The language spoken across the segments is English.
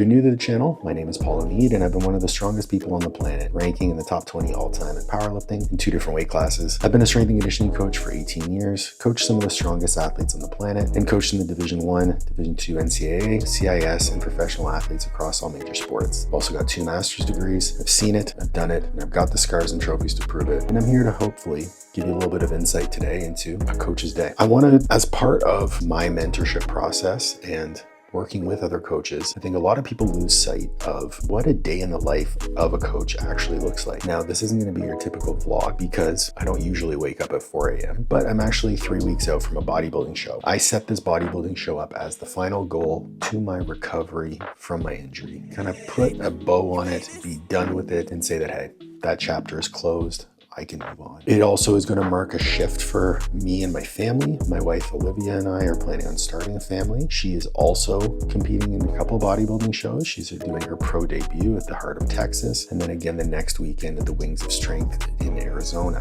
you're new to the channel, my name is Paul O'Neid, and I've been one of the strongest people on the planet, ranking in the top 20 all-time in powerlifting in 2 different weight classes. I've been a strength and conditioning coach for 18 years, coached some of the strongest athletes on the planet, and coached in the Division 1, Division 2 NCAA, CIS, and professional athletes across all major sports. I've also got 2 master's degrees. I've seen it, I've done it, and I've got the scars and trophies to prove it. And I'm here to hopefully give you a little bit of insight today into a coach's day. I want to, as part of my mentorship process and working with other coaches, I think a lot of people lose sight of what a day in the life of a coach actually looks like. Now, this isn't going to be your typical vlog because I don't usually wake up at 4 a.m., but I'm actually 3 weeks out from a bodybuilding show. I set this bodybuilding show up as the final goal to my recovery from my injury. Kind of put a bow on it, be done with it, and say that, hey, that chapter is closed. I can move on. It also is going to mark a shift for me and my family. My wife, Olivia, and I are planning on starting a family. She is also competing in a couple bodybuilding shows. She's doing her pro debut at the Heart of Texas, and then again the next weekend at the Wings of Strength in Arizona.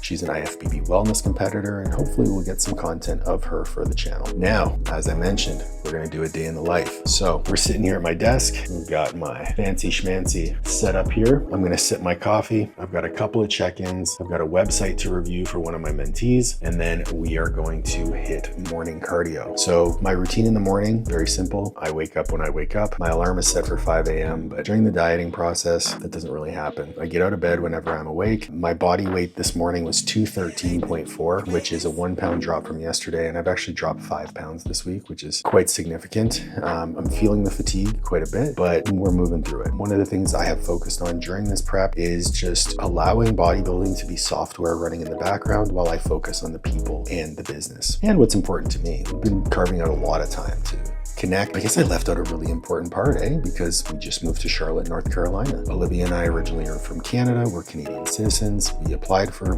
She's an IFBB wellness competitor, and hopefully we'll get some content of her for the channel. Now, as I mentioned, we're gonna do a day in the life. So we're sitting here at my desk. We've got my fancy schmancy set up here. I'm gonna sip my coffee. I've got a couple of check-ins. I've got a website to review for one of my mentees, and then we are going to hit morning cardio. So my routine in the morning, very simple. I wake up when I wake up. My alarm is set for 5 a.m., but during the dieting process, that doesn't really happen. I get out of bed whenever I'm awake. My body weight this morning was 213.4, which is a 1 pound drop from yesterday. And I've actually dropped 5 pounds this week, which is quite significant. I'm feeling the fatigue quite a bit, but we're moving through it. One of the things I have focused on during this prep is just allowing bodybuilding to be software running in the background while I focus on the people and the business and what's important to me. We've been carving out a lot of time to connect. I guess I left out a really important part, because we just moved to Charlotte, North Carolina. Olivia and I originally are from Canada. We're Canadian citizens. We applied for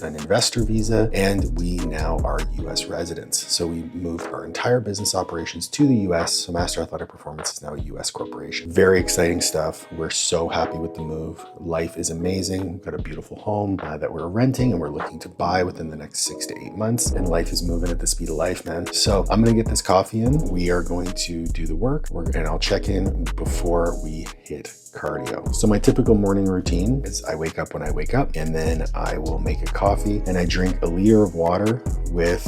an investor visa, and we now are US residents. So we moved our entire business operations to the US. So Master Athletic Performance is now a US corporation. Very exciting stuff. We're so happy with the move. Life is amazing. We've got a beautiful home that we're renting and we're looking to buy within the next 6 to 8 months. And life is moving at the speed of life, man. So I'm going to get this coffee in. We are going to do the work, and I'll check in before we hit cardio. So my typical morning routine is I wake up when I wake up, and then I will make a coffee, and I drink a liter of water with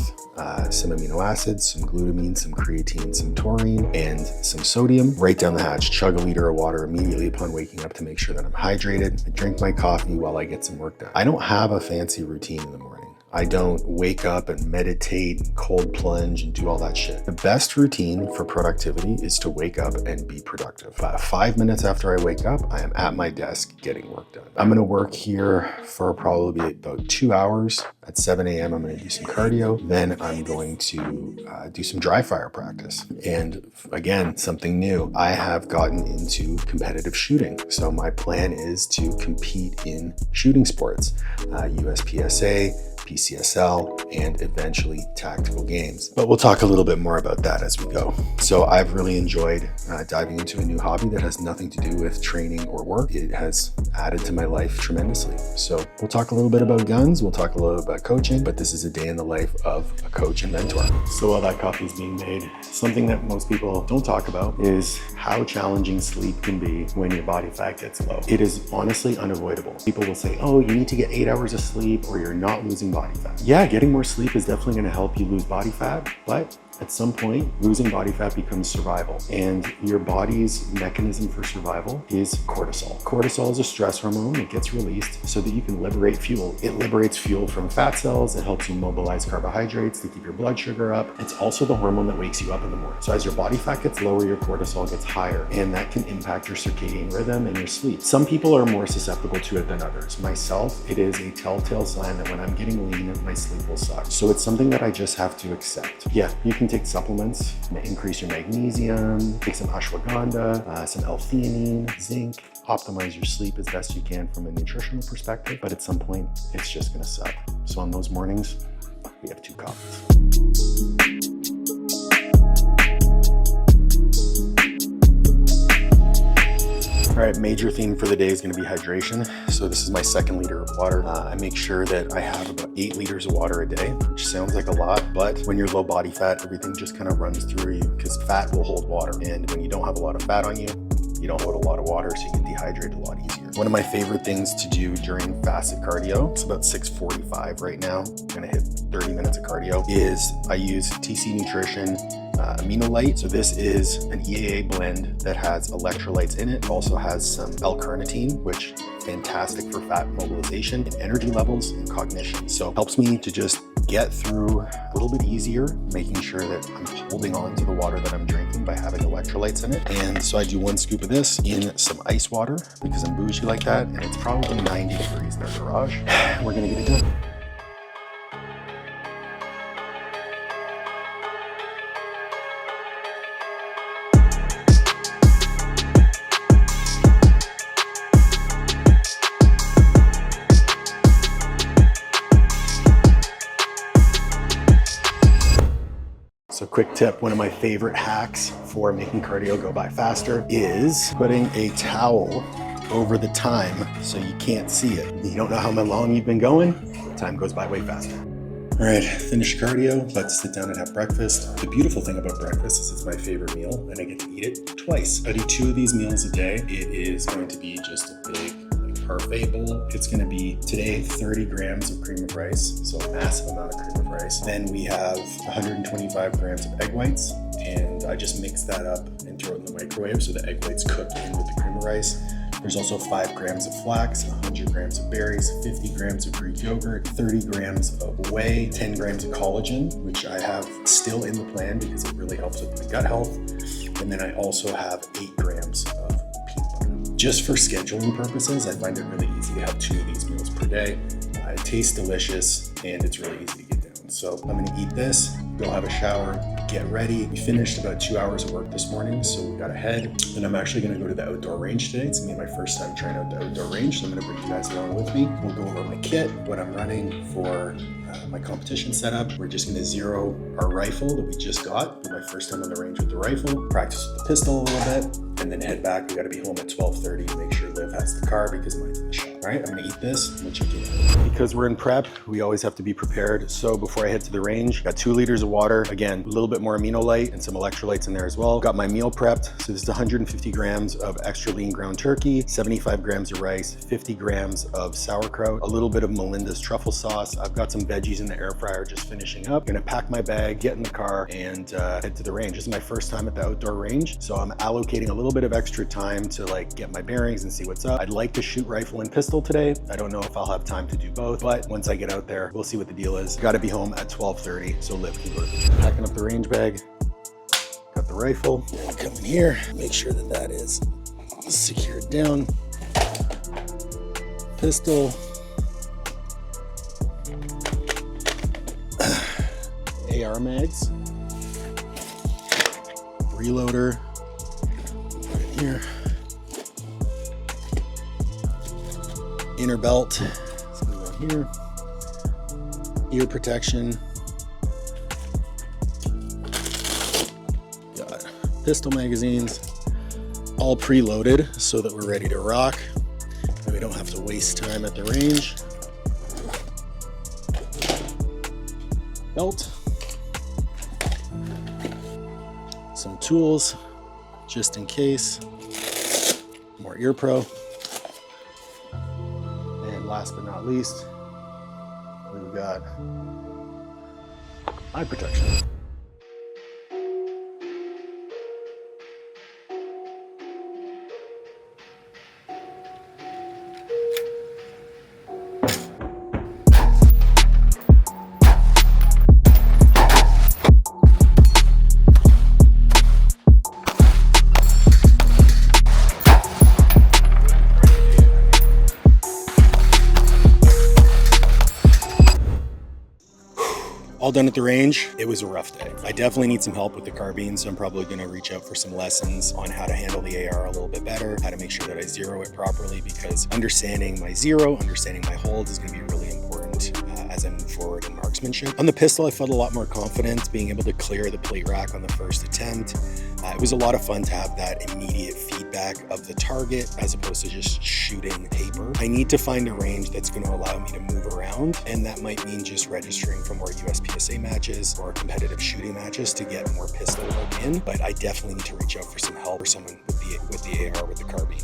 some amino acids, some glutamine, some creatine, some taurine, and some sodium. Right down the hatch, chug a liter of water immediately upon waking up to make sure that I'm hydrated. I drink my coffee while I get some work done. I don't have a fancy routine in the morning. I don't wake up and meditate and cold plunge and do all that shit. The best routine for productivity is to wake up and be productive. 5 minutes after I wake up, I am at my desk getting work done. I'm gonna work here for probably about 2 hours. At 7 a.m., I'm gonna do some cardio. Then I'm going to do some dry fire practice. And again, something new. I have gotten into competitive shooting. So my plan is to compete in shooting sports, USPSA, PCSL, and eventually tactical games. But we'll talk a little bit more about that as we go. So I've really enjoyed diving into a new hobby that has nothing to do with training or work. It has added to my life tremendously. So we'll talk a little bit about guns, we'll talk a little bit about coaching, but this is a day in the life of a coach and mentor. So while that coffee is being made, something that most people don't talk about is how challenging sleep can be when your body fat gets low. It is honestly unavoidable. People will say, oh, you need to get 8 hours of sleep or you're not losing body fat. Yeah, getting more sleep is definitely going to help you lose body fat, but at some point, losing body fat becomes survival, and your body's mechanism for survival is cortisol. Cortisol is a stress hormone that gets released so that you can liberate fuel. It liberates fuel from fat cells. It helps you mobilize carbohydrates to keep your blood sugar up. It's also the hormone that wakes you up in the morning. So as your body fat gets lower, your cortisol gets higher, and that can impact your circadian rhythm and your sleep. Some people are more susceptible to it than others. Myself, it is a telltale sign that when I'm getting lean, my sleep will suck. So it's something that I just have to accept. Yeah, you can take supplements, increase your magnesium, take some ashwagandha, some L-theanine, zinc, optimize your sleep as best you can from a nutritional perspective, but at some point, it's just gonna suck. So on those mornings, we have 2 coffees. All right, major theme for the day is going to be hydration. So this is my 2nd liter of water. I make sure that I have about 8 liters of water a day, which sounds like a lot, but when you're low body fat, everything just kind of runs through you because fat will hold water. And when you don't have a lot of fat on you, you don't hold a lot of water, so you get dehydrated a lot easier. One of my favorite things to do during fasted cardio, it's about 6:45 right now, I'm gonna hit 30 minutes of cardio, is I use TC Nutrition Amino Light. So this is an EAA blend that has electrolytes in it. It also has some L-carnitine, which is fantastic for fat mobilization and energy levels and cognition. So it helps me to just get through a little bit easier, making sure that I'm holding on to the water that I'm drinking by having electrolytes in it. And so I do 1 scoop of this in some ice water because I'm bougie like that, and it's probably 90 degrees in our garage. We're gonna get it done. So quick tip, one of my favorite hacks for making cardio go by faster is putting a towel over the time so you can't see it. You don't know how long you've been going, time goes by way faster. All right, finished cardio, about to sit down and have breakfast. The beautiful thing about breakfast is it's my favorite meal and I get to eat it twice. I do 2 of these meals a day. It is going to be just a big parfait bowl. It's going to be today 30 grams of cream of rice, so a massive amount of cream of rice. Then we have 125 grams of egg whites, and I just mix that up and throw it in the microwave so the egg whites cook in with the cream of rice. There's also 5 grams of flax, 100 grams of berries, 50 grams of Greek yogurt, 30 grams of whey, 10 grams of collagen, which I have still in the plan because it really helps with my gut health. And then I also have 8 grams of just for scheduling purposes. I find it really easy to have 2 of these meals per day. It tastes delicious and it's really easy to get down. So I'm gonna eat this, go have a shower, get ready. We finished about 2 hours of work this morning, so we got ahead. And I'm actually gonna go to the outdoor range today. It's gonna be my first time trying out the outdoor range, so I'm gonna bring you guys along with me. We'll go over my kit, what I'm running for my competition setup. We're just gonna zero our rifle that we just got. It'll be my first time on the range with the rifle, practice with the pistol a little bit, and then head back. We gotta be home at 12:30 to make sure Liv has the car because mine's in the shop. All right, I'm gonna eat this and we'll check in. Because we're in prep, we always have to be prepared. So before I head to the range, got 2 liters of water. Again, a little bit more amino light and some electrolytes in there as well. Got my meal prepped. So this is 150 grams of extra lean ground turkey, 75 grams of rice, 50 grams of sauerkraut, a little bit of Melinda's truffle sauce. I've got some veggies in the air fryer just finishing up. Gonna pack my bag, get in the car, and head to the range. This is my first time at the outdoor range, so I'm allocating a little bit of extra time to like get my bearings and see what's up. I'd like to shoot rifle and pistol today. I don't know if I'll have time to do both, but once I get out there, we'll see what the deal is. Got to be home at 12:30, so Liv can go to the packing up the range bag. Got the rifle. Come in here, make sure that that is secured down. Pistol. AR mags. Reloader. Right here. Inner belt. Let's move on here. Ear protection. Got pistol magazines. All preloaded so that we're ready to rock and we don't have to waste time at the range. Belt. Some tools just in case. More ear pro. And last but not least, we've got eye protection. All done at the range. It was a rough day. I definitely need some help with the carbine, so I'm probably gonna reach out for some lessons on how to handle the AR a little bit better, how to make sure that I zero it properly, because understanding my zero, understanding my hold is gonna be really important out as I move forward in marksmanship. On the pistol, I felt a lot more confident being able to clear the plate rack on the first attempt. It was a lot of fun to have that immediate feedback of the target as opposed to just shooting paper. I need to find a range that's going to allow me to move around, and that might mean just registering for more USPSA matches or competitive shooting matches to get more pistol work in, but I definitely need to reach out for some help or someone with the AR, with the carbine.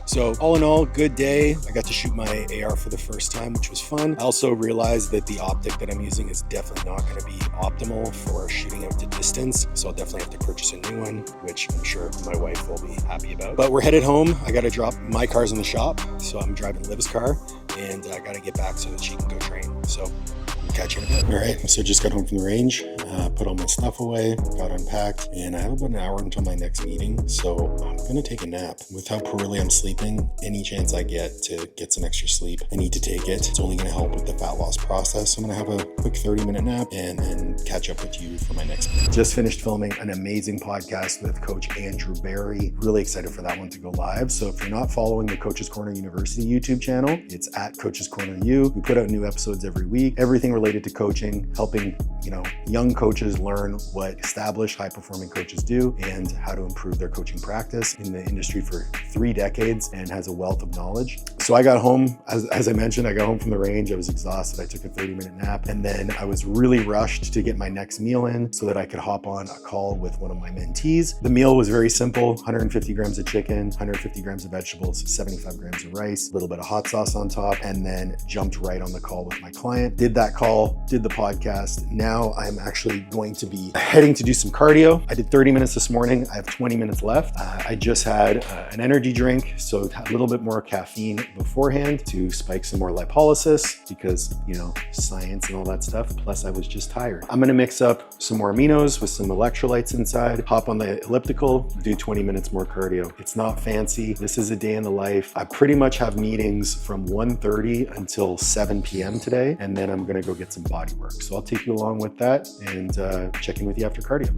So all in all, good day. I got to shoot my AR for the first time, which was fun. I also realized that the optic that I'm using is definitely not going to be optimal for shooting out to distance. So I'll definitely have to purchase a new one, which I'm sure my wife will be happy about. But we're headed home. I got to drop my cars in the shop. So I'm driving Liv's car, and I got to get back so that she can go train. So catch you in a bit. All right, so just got home from the range, put all my stuff away, got unpacked, and I have about an hour until my next meeting, so I'm gonna take a nap. With how poorly I'm sleeping, any chance I get to get some extra sleep, I need to take it. It's only gonna help with the fat loss process. So I'm gonna have a quick 30-minute nap and then catch up with you for my next meeting. Just finished filming an amazing podcast with Coach Andrew Barry. Really excited for that one to go live. So if you're not following the Coach's Corner University YouTube channel, it's at Coach's Corner U. We put out new episodes every week, everything related to coaching, helping young coaches learn what established high-performing coaches do and how to improve their coaching practice. In the industry for 3 decades and has a wealth of knowledge. So I got home, as I mentioned, I got home from the range. I was exhausted. I took a 30-minute nap, and then I was really rushed to get my next meal in so that I could hop on a call with one of my mentees. The meal was very simple: 150 grams of chicken, 150 grams of vegetables, 75 grams of rice, a little bit of hot sauce on top, and then jumped right on the call with my client. Did that call, did the podcast. Now I'm actually going to be heading to do some cardio. I did 30 minutes this morning. I have 20 minutes left. I just had an energy drink, so a little bit more caffeine beforehand to spike some more lipolysis because, science and all that stuff. Plus, I was just tired. I'm gonna mix up some more aminos with some electrolytes inside, hop on the elliptical, do 20 minutes more cardio. It's not fancy. This is a day in the life. I pretty much have meetings from 1:30 until 7 p.m. today, and then I'm gonna go get some body work. So I'll take you along with that and check in with you after cardio.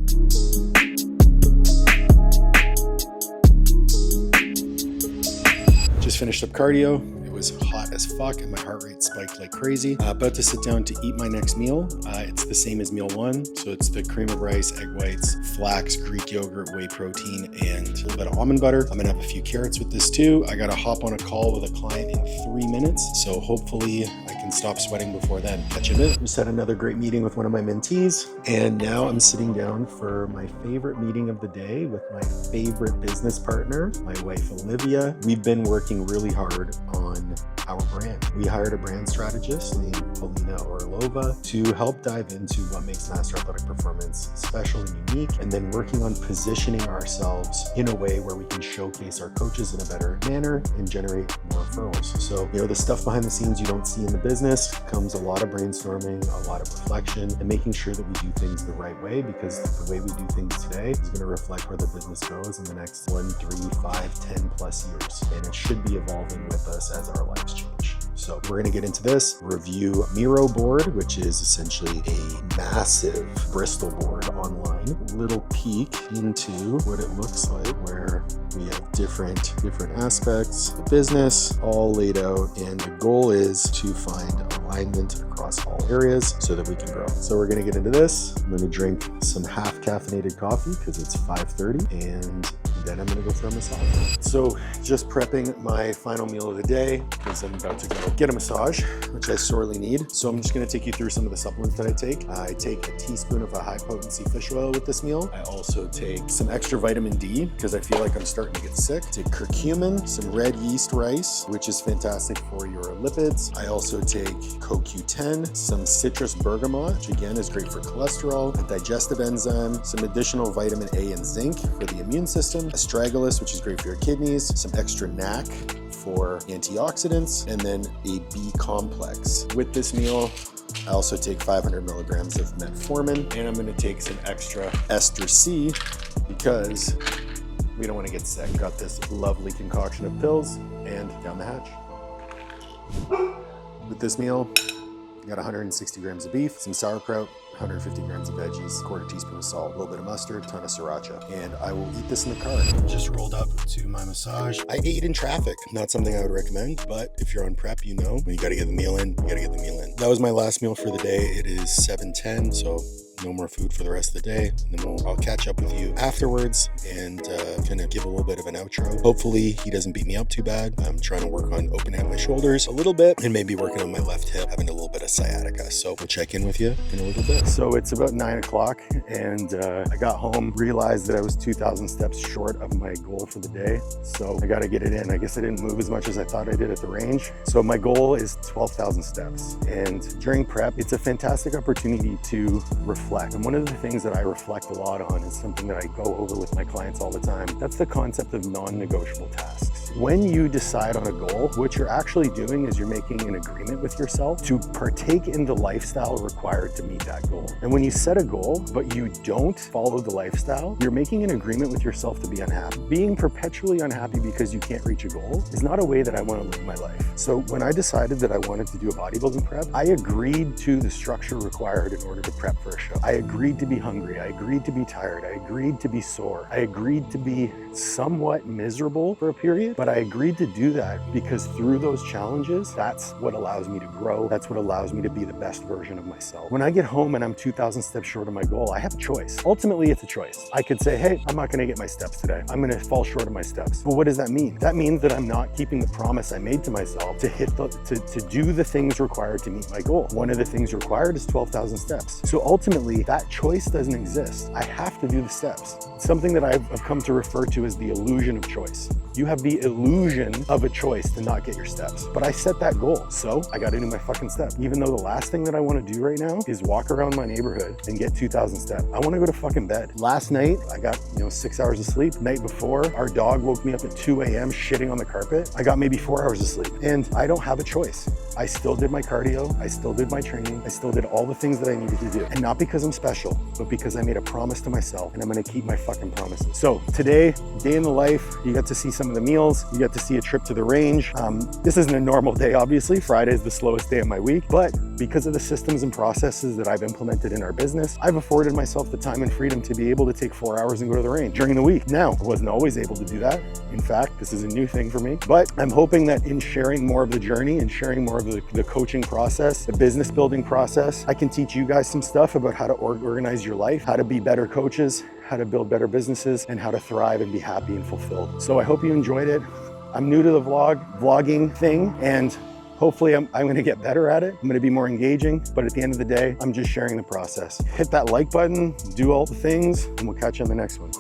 Just finished up cardio. It was hot as fuck and my heart rate spiked like crazy. About to sit down to eat my next meal. It's the same as meal one. So it's the cream of rice, egg whites, flax, Greek yogurt, whey protein, and a little bit of almond butter. I'm gonna have a few carrots with this too. I gotta hop on a call with a client in 3 minutes. So hopefully I can stop sweating before then. Catch you in a bit. Just had another great meeting with one of my mentees. And now I'm sitting down for my favorite meeting of the day with my favorite business partner, my wife, Olivia. We've been working really hard on our brand. We hired a brand strategist named Polina Orlova to help dive into what makes Master Athletic Performance special and unique, and then working on positioning ourselves in a way where we can showcase our coaches in a better manner and generate more referrals. So, the stuff behind the scenes you don't see in the business comes a lot of brainstorming, a lot of reflection, and making sure that we do things the right way, because the way we do things today is going to reflect where the business goes in the next 1, 3, 5, 10 plus years. And it should be evolving with us as our lives change. So we're going to get into this, review Miro board, which is essentially a massive Bristol board online. Little peek into what it looks like, where we have different aspects of the business all laid out. And the goal is to find alignment across all areas so that we can grow. So we're going to get into this. I'm going to drink some half caffeinated coffee because it's 5:30, and then I'm gonna go for a massage. So just prepping my final meal of the day because I'm about to go get a massage, which I sorely need. So I'm just gonna take you through some of the supplements that I take. I take a teaspoon of a high potency fish oil with this meal. I also take some extra vitamin D because I feel like I'm starting to get sick. Take curcumin, some red yeast rice, which is fantastic for your lipids. I also take CoQ10, some citrus bergamot, which again is great for cholesterol, a digestive enzyme, some additional vitamin A and zinc for the immune system, astragalus, which is great for your kidneys, some extra NAC for antioxidants, and then a B complex. With this meal, I also take 500 milligrams of metformin, and I'm gonna take some extra ester C because we don't wanna get sick. Got this lovely concoction of pills, and down the hatch. With this meal, I got 160 grams of beef, some sauerkraut, 150 grams of veggies, quarter teaspoon of salt, a little bit of mustard, a ton of sriracha. And I will eat this in the car. Just rolled up to my massage. I ate in traffic. Not something I would recommend, but if you're on prep, you know, when you gotta get the meal in, you gotta get the meal in. That was my last meal for the day. It is 7:10, so no more food for the rest of the day, and then I'll catch up with you afterwards and kind of give a little bit of an outro. Hopefully he doesn't beat me up too bad. I'm trying to work on opening up my shoulders a little bit and maybe working on my left hip, having a little bit of sciatica. So we'll check in with you in a little bit. So it's about 9 o'clock and I got home, realized that I was 2,000 steps short of my goal for the day. So I got to get it in. I guess I didn't move as much as I thought I did at the range. So my goal is 12,000 steps. And during prep, it's a fantastic opportunity to reflect. And one of the things that I reflect a lot on is something that I go over with my clients all the time. That's the concept of non-negotiable tasks. When you decide on a goal, what you're actually doing is you're making an agreement with yourself to partake in the lifestyle required to meet that goal. And when you set a goal, but you don't follow the lifestyle, you're making an agreement with yourself to be unhappy. Being perpetually unhappy because you can't reach a goal is not a way that I want to live my life. So when I decided that I wanted to do a bodybuilding prep, I agreed to the structure required in order to prep for a show. I agreed to be hungry. I agreed to be tired. I agreed to be sore. I agreed to be somewhat miserable for a period, but I agreed to do that because through those challenges, that's what allows me to grow. That's what allows me to be the best version of myself. When I get home and I'm 2,000 steps short of my goal, I have a choice. Ultimately, it's a choice. I could say, hey, I'm not going to get my steps today. I'm going to fall short of my steps. But what does that mean? That means that I'm not keeping the promise I made to myself to to do the things required to meet my goal. One of the things required is 12,000 steps. So ultimately, that choice doesn't exist. I have to do the steps. It's something that I've come to refer to as the illusion of choice. You have the illusion of a choice to not get your steps. But I set that goal, so I got to do my fucking step. Even though the last thing that I want to do right now is walk around my neighborhood and get 2,000 steps. I want to go to fucking bed. Last night, I got 6 hours of sleep. Night before, our dog woke me up at 2 a.m. shitting on the carpet. I got maybe 4 hours of sleep. And I don't have a choice. I still did my cardio. I still did my training. I still did all the things that I needed to do. And not because I'm special, but because I made a promise to myself, and I'm going to keep my fucking promises. So today, day in the life, you got to see some of the meals. You got to see a trip to the range. This isn't a normal day, obviously. Friday is the slowest day of my week, but because of the systems and processes that I've implemented in our business, I've afforded myself the time and freedom to be able to take 4 hours and go to the range during the week. Now, I wasn't always able to do that. In fact, this is a new thing for me, but I'm hoping that in sharing more of the journey and sharing more of the coaching process, the business building process, I can teach you guys some stuff about how to organize your life, how to be better coaches, how to build better businesses, and how to thrive and be happy and fulfilled. So I hope you enjoyed it. I'm new to the vlogging thing, and hopefully I'm going to get better at it. I'm going to be more engaging, but at the end of the day, I'm just sharing the process. Hit that like button, do all the things, and we'll catch you on the next one.